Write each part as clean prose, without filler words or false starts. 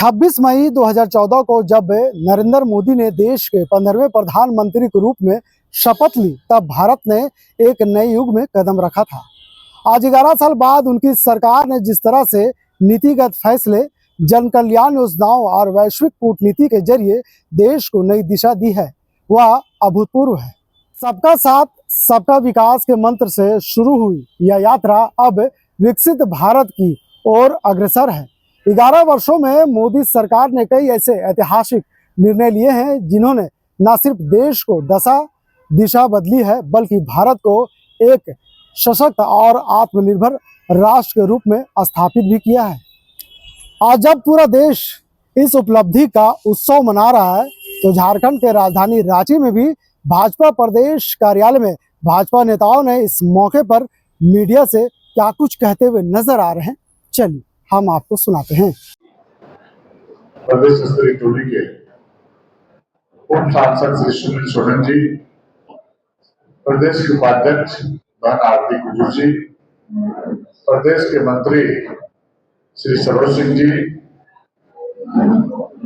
26 मई 2014 को जब नरेंद्र मोदी ने देश के 15वें प्रधानमंत्री के रूप में शपथ ली, तब भारत ने एक नए युग में कदम रखा था। आज 11 साल बाद उनकी सरकार ने जिस तरह से नीतिगत फैसले, जन कल्याण योजनाओं और वैश्विक कूटनीति के जरिए देश को नई दिशा दी है, वह अभूतपूर्व है। सबका साथ सबका विकास के मंत्र से शुरू हुई यह यात्रा अब विकसित भारत की ओर अग्रसर है। 11 वर्षों में मोदी सरकार ने कई ऐसे ऐतिहासिक निर्णय लिए हैं जिन्होंने न सिर्फ देश को दिशा बदली है, बल्कि भारत को एक सशक्त और आत्मनिर्भर राष्ट्र के रूप में स्थापित भी किया है। आज जब पूरा देश इस उपलब्धि का उत्सव मना रहा है, तो झारखंड के राजधानी रांची में भी भाजपा प्रदेश कार्यालय में भाजपा नेताओं ने इस मौके पर मीडिया से क्या कुछ कहते हुए नजर आ रहे हैं, चलिए हम आपको सुनाते हैं। प्रदेश स्तरीय टोली के उप सांसद श्री सुनील सोलन जी, प्रदेश के उपाध्यक्ष बहन आरती कुजूर जी, प्रदेश के मंत्री श्री सरोज सिंह जी,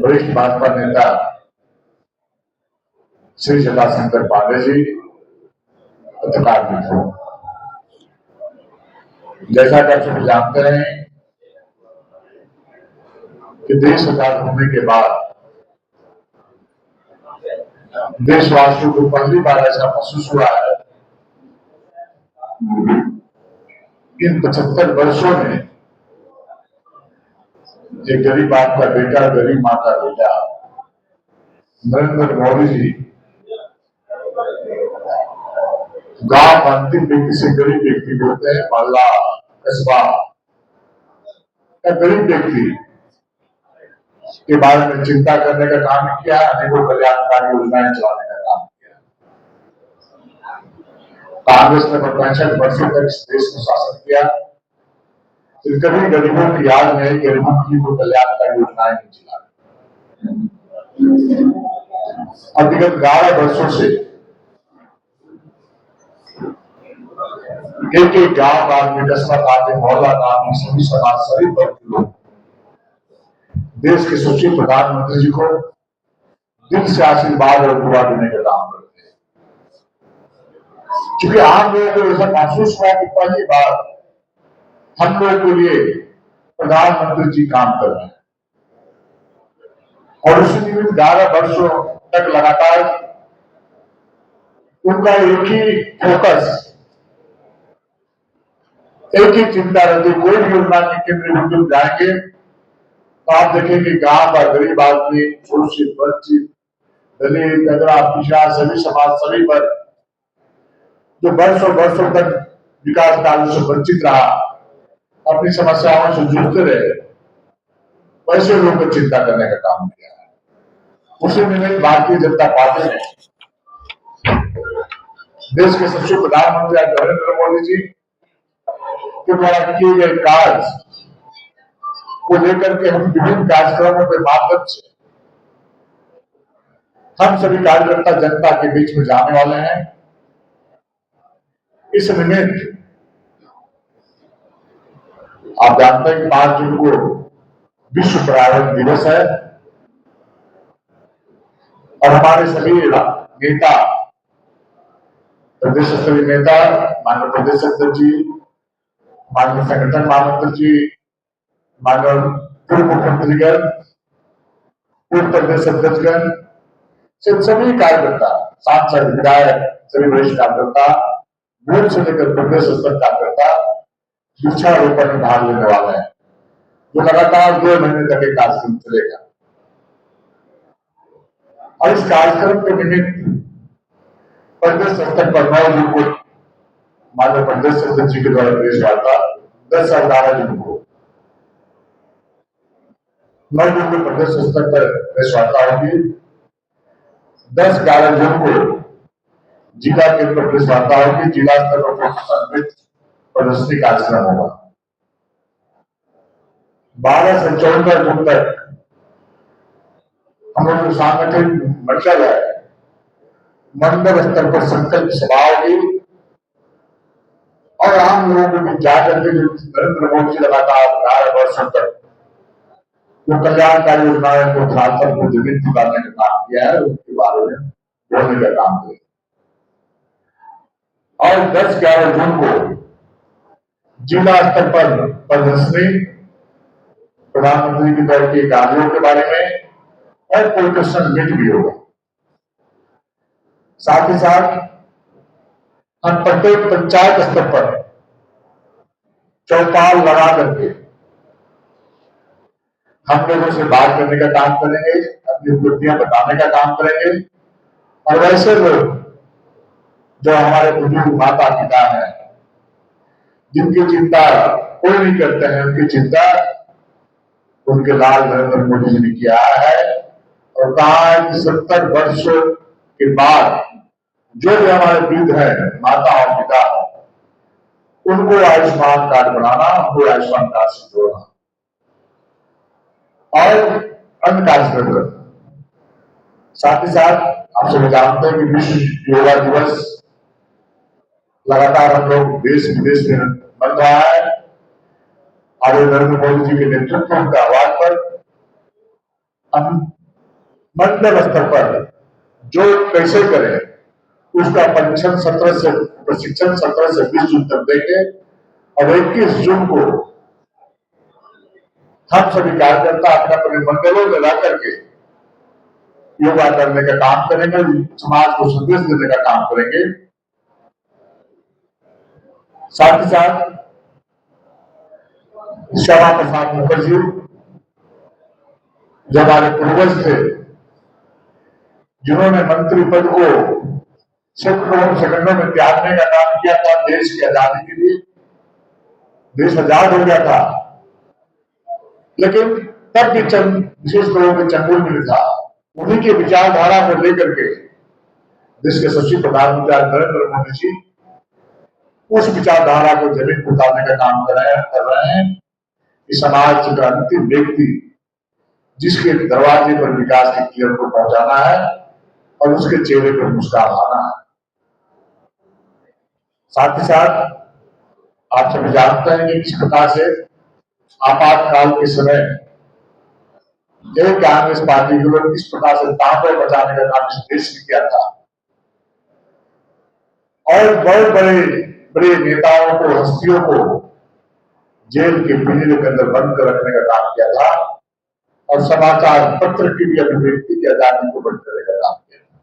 वरिष्ठ भाजपा नेता श्री जटाशंकर पांडे जी, पत्रकार मित्रों, जैसा कि आप सभी जानते हैं कि देश आजाद होने के बाद देशवासियों को पहली बार ऐसा महसूस हुआ है इन 75 वर्षों में एक गरीब बाप का बेटा, गरीब माँ का बेटा नरेंद्र मोदी जी गांव अंतिम व्यक्ति से गरीब व्यक्ति बोलते हैं, मोहल्ला कस्बा या गरीब व्यक्ति के बारे में चिंता करने का काम किया, अनेकों कल्याणकारी योजनाएं चलाने का काम किया। कांग्रेस ने 65 वर्षों तक इस देश को शासन किया, फिर कभी गरीबों की याद नहीं, गरीबों की वो कल्याणकारी योजनाएं नहीं चलाई। अब विगत 11 वर्षों से एक गांव आदमी, कस्बा आदमी, मोहल्ला आदमी, सभी समाज, सभी वर्ग के लोग देश के सच्चे प्रधानमंत्री जी को दिल से आशीर्वाद और दुआ देने का काम करते हैं। क्योंकि आम लोगों को ऐसा महसूस हुआ कि पहली बार हम लोगों के लिए प्रधानमंत्री जी काम कर रहे हैं, और उसी निमित्त 11 वर्षों तक लगातार उनका एक ही फोकस, एक ही चिंता रहती। कोई भी योजना के केंद्र बिंदु जाएंगे तो आप देखेंगे गांव का गरीब आदमी, शोषित, वंचित, दलित, अगड़ा, पिछड़ा, सभी समाज, सभी वर्ग जो वर्षों तक विकास कार्यों से वंचित रहा, अपनी समस्याओं से जूझते रहे, वैसे लोगों को चिंता करने का काम किया है। उसी निमित्त भारतीय जनता पार्टी ने देश के सच्चे प्रधानमंत्री नरेंद्र मोदी जी के द्वारा किए गए कार्य को लेकर के हम विभिन्न कार्यक्रमों के माध्यम से हम सभी कार्यकर्ता जनता के बीच में जाने वाले हैं। इस निमित्त आप जानते हैं कि 5 जून को विश्व पर्यावरण दिवस है, और हमारे सभी नेता, प्रदेश स्तरीय नेता, माननीय प्रदेश अध्यक्ष जी, माननीय संगठन महामंत्री जी, माननीय पूर्व मुख्यमंत्रीगण, पूर्व प्रदेश अध्यक्षगण, सभी कार्यकर्ता, सांसद, विधायक, सभी वरिष्ठ कार्यकर्ता, बूथ से लेकर प्रदेश स्तर कार्यकर्ता वृक्षारोपण में भाग लेने वाले हैं, जो लगातार 2 महीने तक एक कार्यक्रम चलेगा। और इस कार्यक्रम के निमित्त प्रदेश स्तर पर 9 जून को माननीय प्रदेश अध्यक्ष जी के द्वारा प्रेस वार्ता, 10 और 11 जून को 9 जून को प्रदेश स्तर पर प्रेस वार्ता होगी, 10-11 जून को जिला केंद्र पर प्रेस वार्ता होगी, जिला स्तर पर प्रदर्शनी कार्यक्रम होगा। 12 से 14 जून तक हम लोग सांगठनिक मंडल है, मंडल स्तर पर संकल्प सभा होगी, और आम लोगों को भी जाकर के नरेंद्र मोदी जी लगातार 11 वर्षों तक जो कल्याणकारी योजनाएं को सांसद को जमीन चुकाने का काम किया है उसके बारे में बोलने का काम किया। और 10-11 जून को जिला स्तर पर प्रदर्शनी, प्रधानमंत्री की तरफ के कार्यों के बारे में और पोलिटिशियन मीट भी होगा। साथ ही साथ हम प्रत्येक पंचायत स्तर पर चौपाल लगा करके हम लोगों से बात करने का काम करेंगे, अपनी उपलब्धियां बताने का काम करेंगे। और वैसे लोग जो हमारे बुजुर्ग माता पिता हैं, जिनकी चिंता कोई नहीं करते हैं, उनकी चिंता उनके लाल नरेंद्र मोदी जी ने किया है और कहा है कि 70 वर्षों के बाद जो भी हमारे वृद्ध है, माता और पिता है, उनको आयुष्मान कार्ड बनाना, उनको आयुष्मान कार्ड से जोड़ना और अन्य कार्यक्रम। साथ ही साथ आप सभी जानते हैं कि विश्व योगा दिवस लगातार हम लोग देश विदेश में बन रहा है। आदरणीय नरेंद्र मोदी जी के नेतृत्व के आह्वान पर हम मंडल स्तर पर जो कैसे करें उसका प्रशिक्षण 17 से 20 जून तक देंगे और 21 जून को हम सभी कार्यकर्ता अपने अपने मंडलों में ला करके योगा करने का काम करेंगे, समाज को संदेश देने का काम करेंगे। साथ ही साथ श्यामा प्रसाद मुखर्जी जो हमारे पूर्वज थे, जिन्होंने मंत्री पद को सेकंडों में त्यागने का काम किया था देश की आजादी के लिए। देश आजाद हो गया था, लेकिन तब भी चंद विशेष लोगों के चंगुल में था। उन्हीं की विचारधारा को लेकर के देश के सचिव प्रधानमंत्री नरेंद्र मोदी जी उस विचारधारा को जमीन पर उतारने का काम कर रहे हैं कि समाज का अंतिम व्यक्ति जिसके दरवाजे पर विकास की किरण को पहुंचाना है और उसके चेहरे पर मुस्कान आना है। साथ ही साथ आप सभी जानते हैं कि किस प्रकार से आपातकाल के समय कांग्रेस पार्टी के लोग किस प्रकार से तांबे बचाने का काम इस देश ने किया था और बहुत बड़े बड़े नेताओं को, हस्तियों को जेल के पिंजरे के अंदर बंद कर रखने का काम किया था और समाचार पत्र की भी अभिव्यक्ति की आजादी को बंद करने का काम किया था।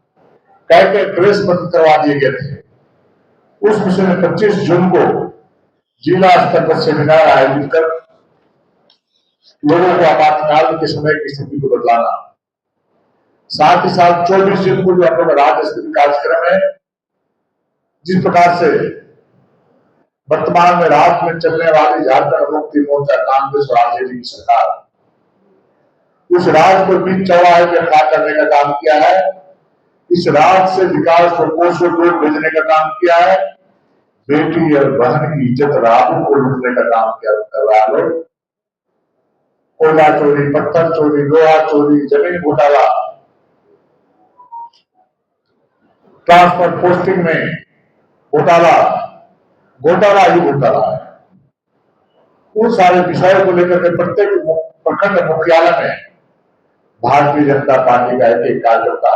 कह के प्रेस बंद करवा दिए गए थे। उस विषय में 25 जून को जिला स्तर पर सेमिनार आयोजित कर लोगों को आपातकाल के समय की स्थिति को बदलाना। साथ ही साथ 24 जून को जो हम लोग राज्य स्तरीय कार्यक्रम है, जिस प्रकार से वर्तमान में राज्य में चलने वाली झारखंड मुक्ति मोर्चा कांग्रेस और आरजेडी की सरकार उस राज्य को बीच चौराहे पर खड़ा करने का काम किया है। इस राज्य से विकास को कोसों दूर भेजने का काम किया है। बेटी और बहन की इज्जत राहु को लूटने का काम किया कर रहा है। कोयला चोरी, पत्थर चोरी, लोहा चोरी, जमीन घोटाला, ट्रांसफर पोस्टिंग में घोटाला ही घोटाला है। उन सारे विषयों को लेकर के प्रत्येक प्रखंड मुख्यालय में भारतीय जनता पार्टी का एक कार्यकर्ता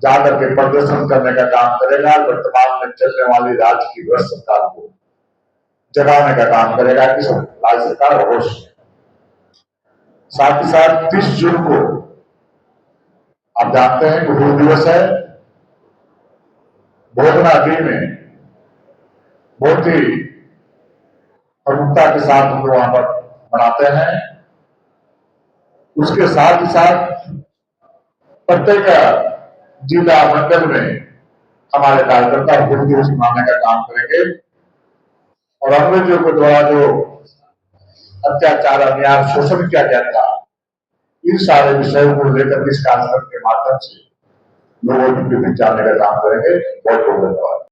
जाकर के प्रदर्शन करने का काम करेगा। वर्तमान में चलने वाली राज्य की भ्रष्ट सरकार को जगाने का काम करेगा कि राज्य सरकार होश में। साथ ही साथ 30 जून को आप जानते हैं कि हूल दिवस है। भोगनाडी में बहुत ही प्रमुखता के साथ हम लोग वहां पर मनाते हैं। उसके साथ ही साथ प्रत्येक जिला मंडल में हमारे कार्यकर्ता हूल दिवस मनाने का काम करेंगे और अंग्रेजों के द्वारा जो अत्याचार, अन्याय, शोषण किया गया था, इन सारे विषयों को लेकर इस कार्यक्रम के माध्यम से लोगों की बीच जानने का काम करेंगे। बहुत बहुत धन्यवाद।